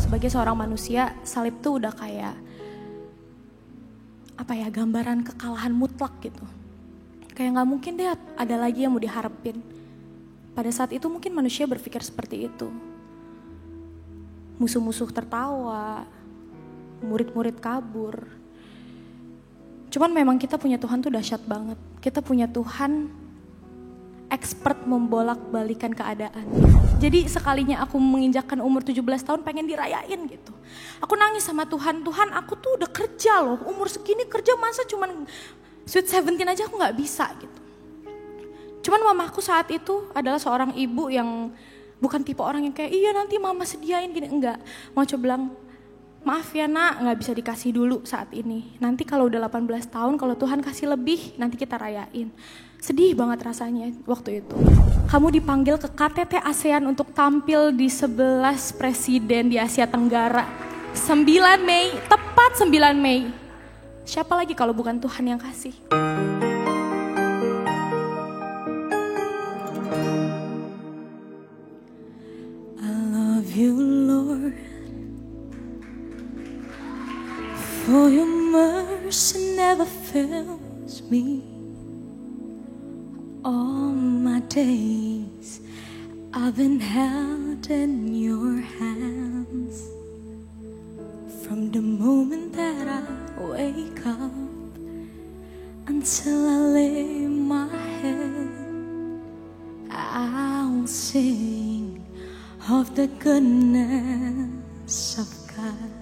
sebagai seorang manusia, salib tuh udah kayak gambaran kekalahan mutlak gitu. Kayak gak mungkin deh ada lagi yang mau diharapin. Pada saat itu mungkin manusia berpikir seperti itu. Musuh-musuh tertawa, murid-murid kabur. Cuman memang kita punya Tuhan tuh dahsyat banget. Kita punya Tuhan expert membolak-balikan keadaan. Jadi sekalinya aku menginjakkan umur 17 tahun pengen dirayain gitu. Aku nangis sama Tuhan, Tuhan aku tuh udah kerja loh, umur segini kerja masa cuman sweet 17 aja aku gak bisa gitu. Cuman mamaku saat itu adalah seorang ibu yang bukan tipe orang yang kayak iya nanti mama sediain gini, enggak. Mau coba bilang maaf ya nak gak bisa dikasih dulu saat ini. Nanti kalau udah 18 tahun kalau Tuhan kasih lebih nanti kita rayain. Sedih banget rasanya waktu itu. Kamu dipanggil ke KTT ASEAN untuk tampil di 11 presiden di Asia Tenggara. 9 Mei, tepat 9 Mei. Siapa lagi kalau bukan Tuhan yang kasih? I love you Lord, for your mercy never fails me. All my days I've been held in your hands. From the moment that I wake up until I lay my head, I'll sing of the goodness of God.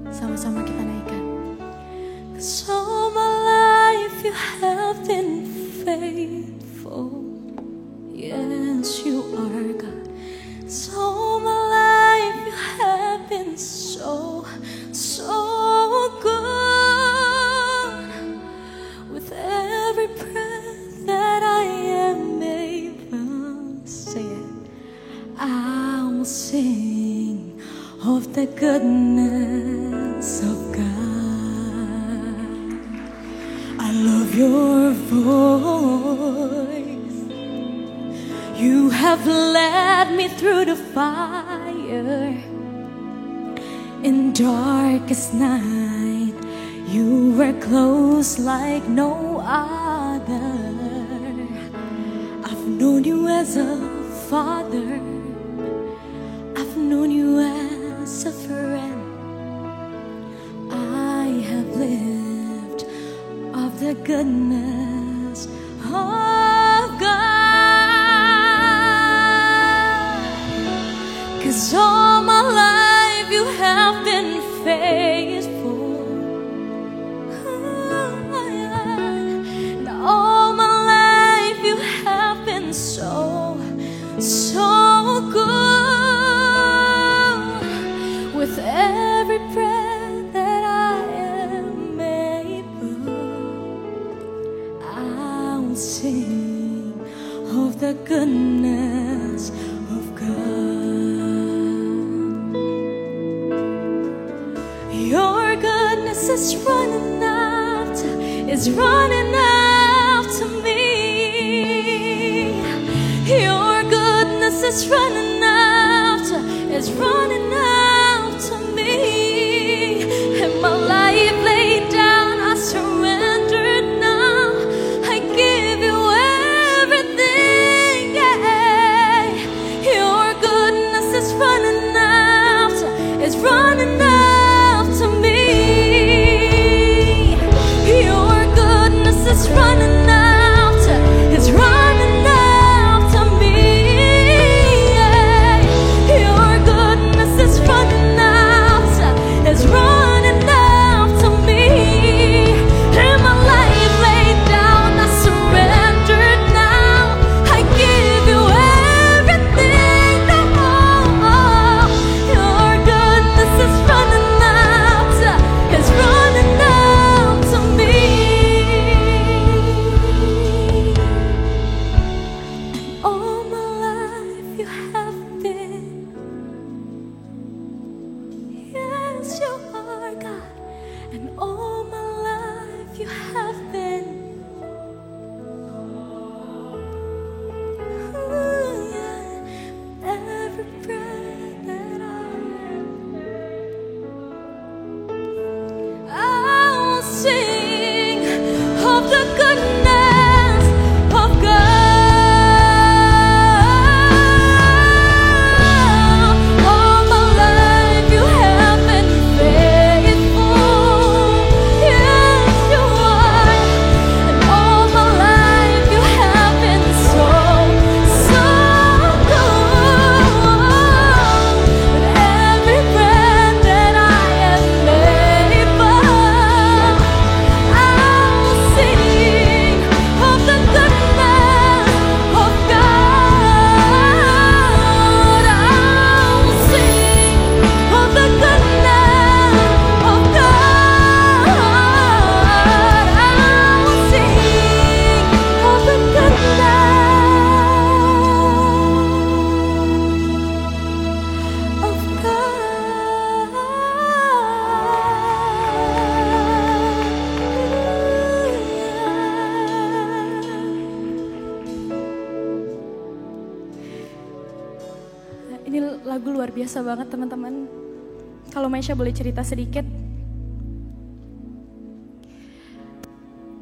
Sama-sama kita naikkan. 'Cause all my life you have been faithful. Yes, you are God. So all my life you have been so good. With every breath that I am able, say it, I will sing of the goodness of God. I love your voice. You have led me through the fire. In darkest night, you were close like no other. I've known you as a father. I've known you as a friend. I have lived of the goodness of God. 'Cause all my life you have been faithful. And all my life you have been so good. With every breath that I am able, I will sing of the goodness of God. Your goodness is running after me. Your goodness is running after me. And my life laid down, I surrendered now. I give you everything, yeah. Your goodness is running after me. Your goodness is running after me, yeah. Ini lagu luar biasa banget teman-teman. Kalau Maisha boleh cerita sedikit.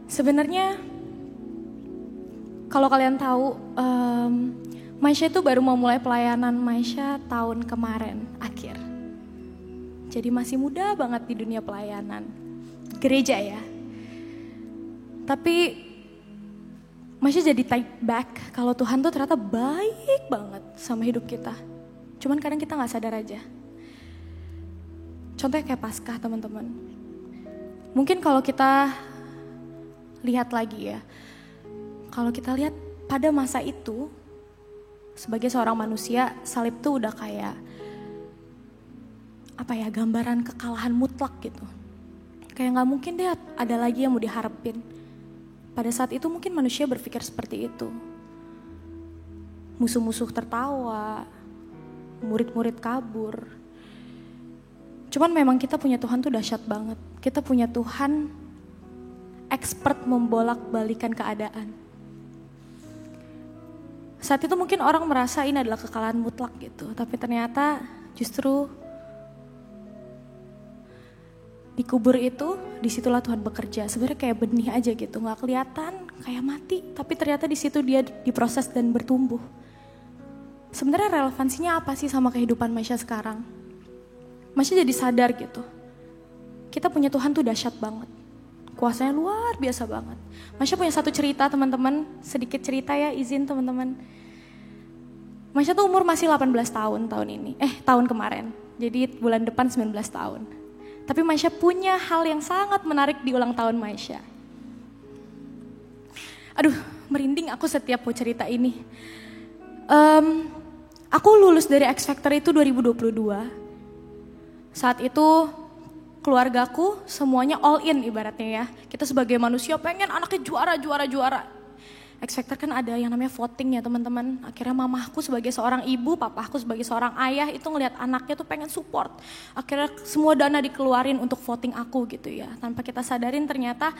Sebenarnya kalau kalian tahu, Maisha itu baru mau mulai pelayanan Maisha tahun kemarin akhir. Jadi masih muda banget di dunia pelayanan gereja ya. Tapi Maisha jadi take back kalau Tuhan tuh ternyata baik banget sama hidup kita. Cuman kadang kita gak sadar aja. Contohnya kayak Paskah teman-teman. Mungkin kalau kita lihat lagi ya. Kalau kita lihat pada masa itu, sebagai seorang manusia, salib tuh udah kayak gambaran kekalahan mutlak gitu. Kayak gak mungkin deh ada lagi yang mau diharapin. Pada saat itu mungkin manusia berpikir seperti itu. Musuh-musuh tertawa, murid-murid kabur. Cuman memang kita punya Tuhan tuh dahsyat banget. Kita punya Tuhan expert membolak-balikan keadaan. Saat itu mungkin orang merasa ini adalah kekalahan mutlak gitu. Tapi ternyata justru di kubur itu, disitulah Tuhan bekerja. Sebenarnya kayak benih aja gitu, gak kelihatan, kayak mati. Tapi ternyata di situ dia diproses dan bertumbuh. Sebenarnya relevansinya apa sih sama kehidupan Maisha sekarang? Maisha jadi sadar gitu. Kita punya Tuhan tuh dahsyat banget. Kuasanya luar biasa banget. Maisha punya satu cerita teman-teman, sedikit cerita ya, izin teman-teman. Maisha tuh umur masih 18 tahun tahun kemarin. Jadi bulan depan 19 tahun. Tapi Maisha punya hal yang sangat menarik di ulang tahun Maisha. Aduh, merinding aku setiap mau cerita ini. Aku lulus dari X Factor itu 2022. Saat itu keluargaku semuanya all in ibaratnya ya. Kita sebagai manusia pengen anaknya juara. X Factor kan ada yang namanya voting ya teman-teman. Akhirnya mamahku sebagai seorang ibu, papaku sebagai seorang ayah itu ngelihat anaknya tuh pengen support. Akhirnya semua dana dikeluarin untuk voting aku gitu ya. Tanpa kita sadarin ternyata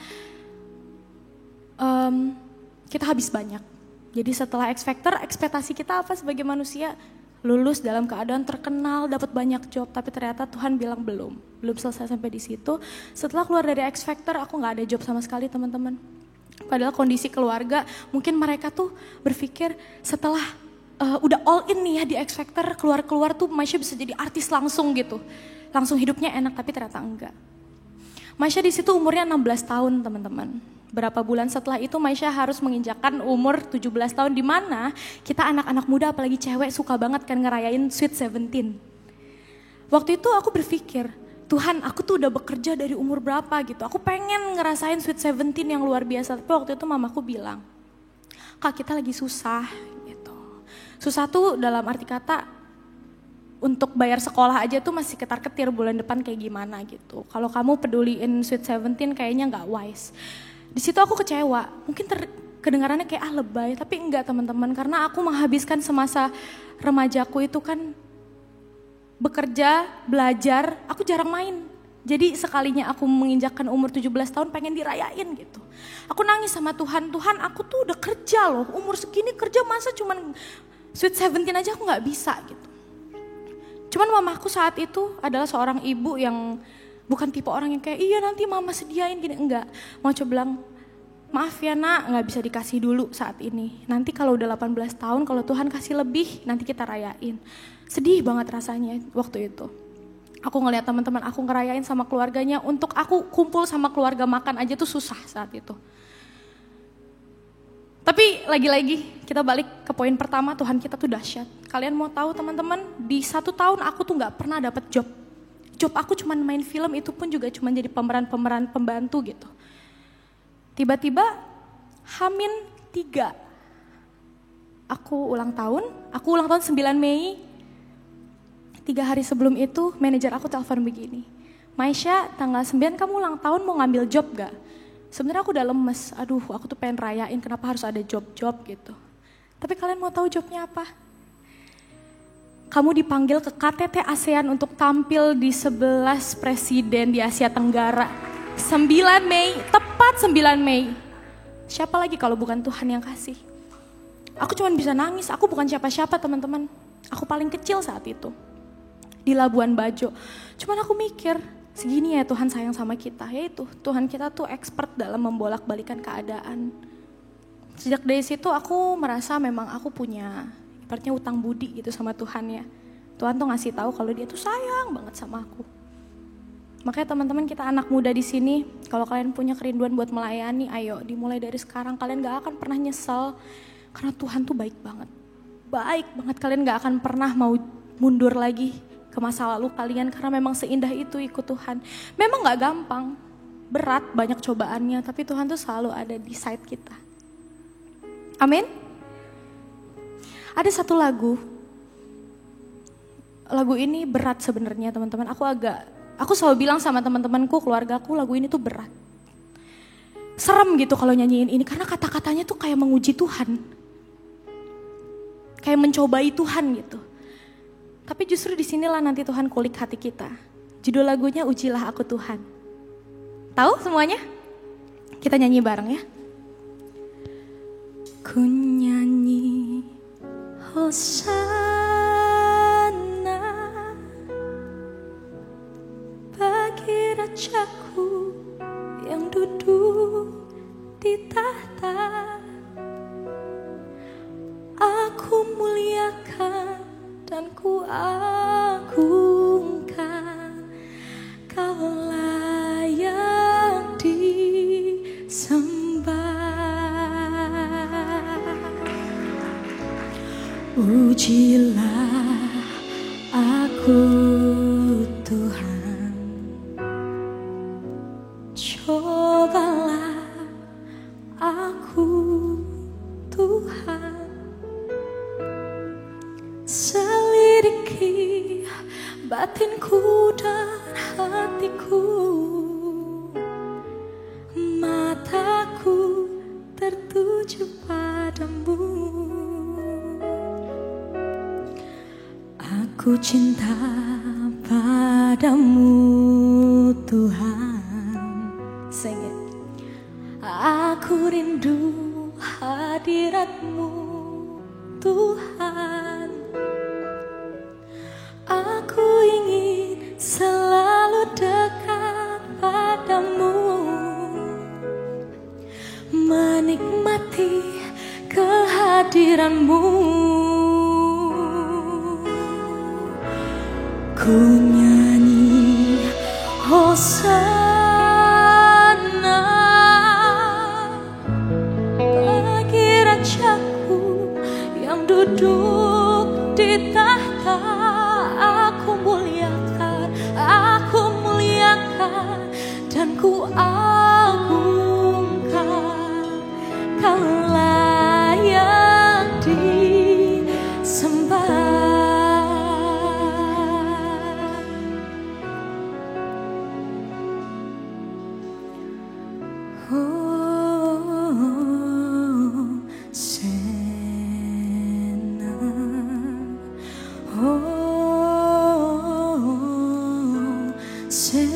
kita habis banyak. Jadi setelah X Factor, ekspektasi kita apa sebagai manusia? Lulus dalam keadaan terkenal, dapat banyak job, tapi ternyata Tuhan bilang belum selesai sampai di situ. Setelah keluar dari X Factor, aku nggak ada job sama sekali teman-teman. Padahal kondisi keluarga, mungkin mereka tuh berpikir setelah udah all in nih ya di X Factor, keluar tuh Maisha bisa jadi artis langsung gitu, langsung hidupnya enak, tapi ternyata enggak. Maisha di situ umurnya 16 tahun teman-teman. Berapa bulan setelah itu Maisha harus menginjakkan umur 17 tahun, di mana kita anak-anak muda apalagi cewek suka banget kan ngerayain Sweet 17. Waktu itu aku berpikir, Tuhan aku tuh udah bekerja dari umur berapa gitu. Aku pengen ngerasain Sweet 17 yang luar biasa. Tapi waktu itu mamaku bilang, Kak kita lagi susah gitu. Susah tuh dalam arti kata untuk bayar sekolah aja tuh masih ketar-ketir bulan depan kayak gimana gitu. Kalau kamu peduliin Sweet 17 kayaknya gak wise. Di situ aku kecewa, mungkin kedengarannya kayak lebay, tapi enggak teman-teman, karena aku menghabiskan semasa remajaku itu kan bekerja, belajar, aku jarang main. Jadi sekalinya aku menginjakkan umur 17 tahun pengen dirayain gitu. Aku nangis sama Tuhan, Tuhan aku tuh udah kerja loh, umur segini kerja masa cuman Sweet 17 aja aku gak bisa gitu. Cuman mamaku saat itu adalah seorang ibu yang bukan tipe orang yang kayak, iya nanti mama sediain gini, enggak. Mau coba bilang, maaf ya nak, gak bisa dikasih dulu saat ini. Nanti kalau udah 18 tahun, kalau Tuhan kasih lebih, nanti kita rayain. Sedih banget rasanya waktu itu. Aku ngeliat teman-teman aku ngerayain sama keluarganya, untuk aku kumpul sama keluarga makan aja tuh susah saat itu. Tapi lagi-lagi kita balik ke poin pertama, Tuhan kita tuh dahsyat. Kalian mau tahu teman-teman, di 1 tahun aku tuh gak pernah dapet job. Job aku cuma main film, itu pun juga cuma jadi pemeran pembantu gitu. Tiba-tiba H-3 aku ulang tahun 9 Mei. 3 hari sebelum itu manajer aku telepon begini, Maisha tanggal 9 kamu ulang tahun mau ngambil job gak? Sebenarnya aku udah lemes, aduh aku tuh pengen rayain kenapa harus ada job-job gitu. Tapi kalian mau tahu jobnya apa? Kamu dipanggil ke KTT ASEAN untuk tampil di 11 presiden di Asia Tenggara. 9 Mei, tepat 9 Mei. Siapa lagi kalau bukan Tuhan yang kasih? Aku cuma bisa nangis, aku bukan siapa-siapa teman-teman. Aku paling kecil saat itu di Labuan Bajo. Cuman aku mikir, segini ya Tuhan sayang sama kita. Yaitu Tuhan kita tuh expert dalam membolak-balikan keadaan. Sejak dari situ aku merasa memang aku punya ibaratnya utang budi gitu sama Tuhan ya. Tuhan tuh ngasih tahu kalau dia tuh sayang banget sama aku. Makanya teman-teman kita anak muda di sini, kalau kalian punya kerinduan buat melayani, ayo dimulai dari sekarang. Kalian gak akan pernah nyesel karena Tuhan tuh baik banget. Baik banget, kalian gak akan pernah mau mundur lagi ke masa lalu kalian karena memang seindah itu ikut Tuhan. Memang gak gampang, berat, banyak cobaannya, tapi Tuhan tuh selalu ada di side kita. Amin. Ada satu lagu ini berat sebenarnya teman-teman. Aku selalu bilang sama teman-temanku, keluargaku, lagu ini tuh berat. Serem gitu kalau nyanyiin ini karena kata-katanya tuh kayak menguji Tuhan. Kayak mencobai Tuhan gitu. Tapi justru disinilah nanti Tuhan kulik hati kita. Judul lagunya Ujilah Aku Tuhan. Tahu semuanya? Kita nyanyi bareng ya. Ku nyanyi Hosana bagi Rajaku yang duduk di tahta. Aku muliakan dan ku agungkan, Kau layak disembah. Ujilah aku Tuhan, cobalah aku Tuhan. Selidiki batinku dan hatiku, mataku tertuju padamu. Aku cinta padamu Tuhan. Sing it. Aku rindu hadirat-Mu Tuhan. Aku ingin selalu dekat padamu, menikmati kehadiran-Mu. Ku nyanyi Hosana bagi Rajaku yang duduk di tahta. Aku muliakan dan ku agungkan, Kau layak disembah. Sena,